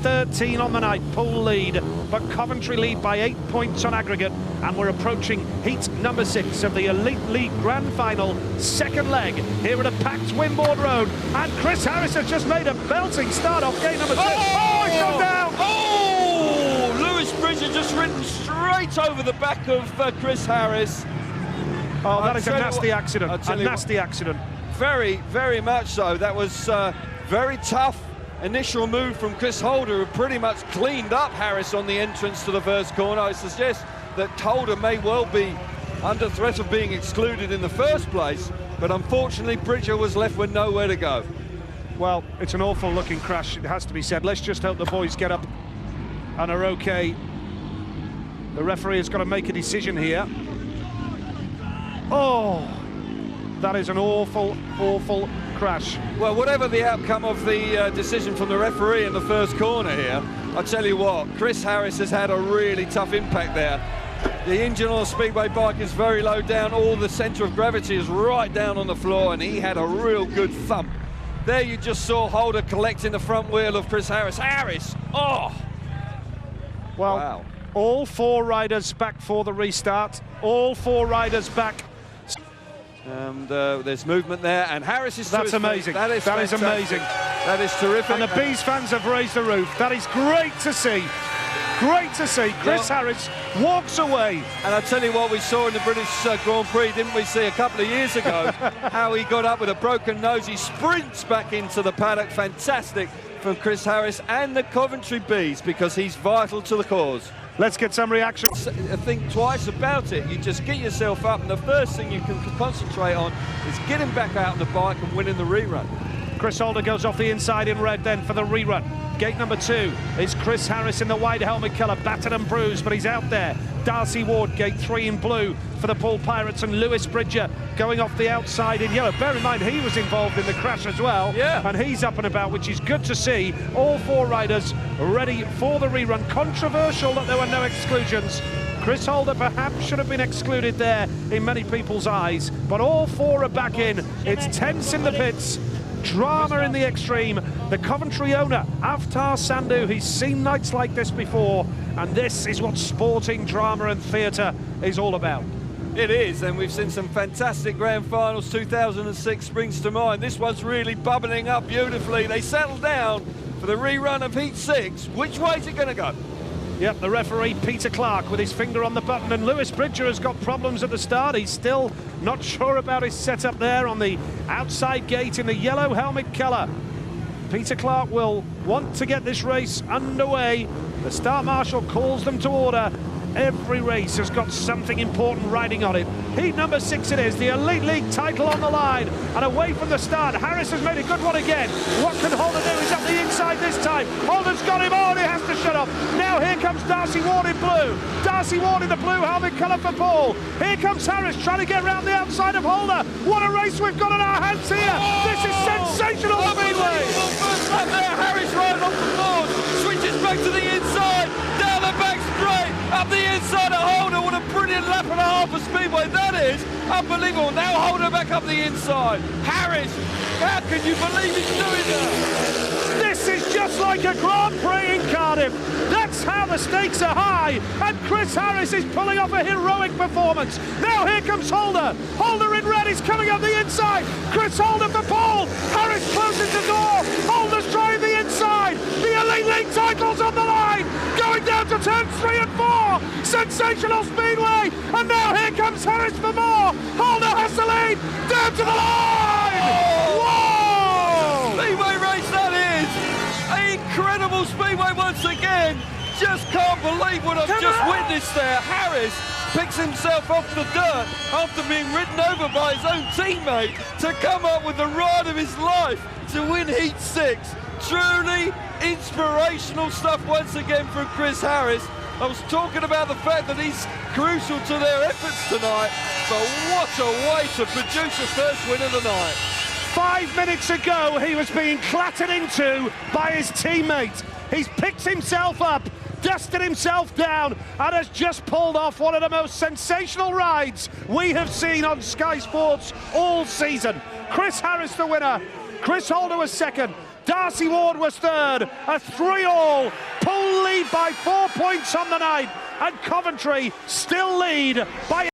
13 on the night. Poole lead, but Coventry lead by 8 points on aggregate, and we're approaching heat number 6 of the Elite League Grand Final, second leg here at a packed Wimborne Road. And Chris Harris has just made a belting start off gate number 2. Oh, he's gone down! Oh, Lewis Bridger just ridden straight over the back of Chris Harris. Oh, that is a nasty accident. A nasty accident. Very, very much so. That was very tough initial move from Chris Holder, who pretty much cleaned up Harris on the entrance to the first corner. I suggest that Holder may well be under threat of being excluded in the first place, but unfortunately Bridger was left with nowhere to go. Well, it's an awful looking crash, it has to be said. Let's just hope the boys get up and are okay. The referee has got to make a decision here. Oh, that is an awful, awful crash. Well, whatever the outcome of the decision from the referee in the first corner here, I tell you what, Chris Harris has had a really tough impact there. The engine on a Speedway bike is very low down, all the centre of gravity is right down on the floor, and he had a real good thump. There you just saw Holder collecting the front wheel of Chris Harris. Harris, oh! Well, wow. All 4 riders back for the restart. All 4 riders back. And there's movement there, and Harris is... That's amazing. That is amazing. That is terrific. And the Bees fans have raised the roof. That is great to see. Great to see. Chris Harris walks away. And I tell you what, we saw in the British Grand Prix, didn't we see a couple of years ago, how he got up with a broken nose. He sprints back into the paddock. Fantastic from Chris Harris and the Coventry Bees, because he's vital to the cause. Let's get some reaction. Think twice about it. You just get yourself up, and the first thing you can concentrate on is getting back out on the bike and winning the rerun. Chris Holder goes off the inside in red then for the rerun. Gate number 2 is Chris Harris in the white helmet colour, battered and bruised, but he's out there. Darcy Wardem, gate 3 in blue for the Poole Pirates, and Lewis Bridger going off the outside in yellow. Bear in mind, he was involved in the crash as well, and he's up and about, which is good to see. All 4 riders ready for the rerun. Controversial that there were no exclusions. Chris Holder perhaps should have been excluded there in many people's eyes, but all 4 are back in. It's tense in the pits. Drama in the extreme. The Coventry owner, Avtar Sandhu, he's seen nights like this before, and this is what sporting drama and theatre is all about. It is, and we've seen some fantastic grand finals. 2006 springs to mind. This one's really bubbling up beautifully. They settle down for the rerun of Heat 6. Which way is it going to go? Yep, the referee, Peter Clark, with his finger on the button, and Lewis Bridger has got problems at the start. He's still not sure about his setup there on the outside gate in the yellow helmet colour. Peter Clark will want to get this race underway. The start marshal calls them to order. Every race has got something important riding on it. Heat number 6 it is, the Elite League title on the line, and away from the start. Harris has made a good one again. What can Holder do? He's up the inside this time. Holder's got him on, he has to shut off. Now here comes Darcy Wardem in blue. Darcy Wardem in the blue helmet colour for Poole. Here comes Harris trying to get round the outside of Holder. What a race we've got on our hands here. This is sensational, Speedway. First lap there, Harris right off the board, switches back to the inside, down the back straight, up the inside of Holder. What a brilliant lap and a half of Speedway that is. Unbelievable. Now Holder back up the inside. Harris, how can you believe he's doing that? This is just like a Grand Prix in Cardiff. That's how the stakes are high, and Chris Harris is pulling off a heroic performance. Now here comes Holder. Holder in red is coming up the inside. Chris Holder for Poole. Harris closes the door. Holder's trying the inside. The Elite League title's on the line. Going down to turns 3 and 4. Sensational Speedway. And now here comes Harris for more. Holder has the lead. Down to the line. Whoa! Speedway race that is. Incredible Speedway once again. Just can't believe what I've just witnessed there. Harris picks himself off the dirt after being ridden over by his own teammate to come up with the ride of his life to win Heat 6. Truly inspirational stuff once again from Chris Harris. I was talking about the fact that he's crucial to their efforts tonight, but what a way to produce a first win of the night. 5 minutes ago, he was being clattered into by his teammate. He's picked himself up, dusted himself down, and has just pulled off one of the most sensational rides we have seen on Sky Sports all season. Chris Harris the winner, Chris Holder was second, Darcy Wardem was third, a 3-all. Poole lead by 4 points on the night, and Coventry still lead by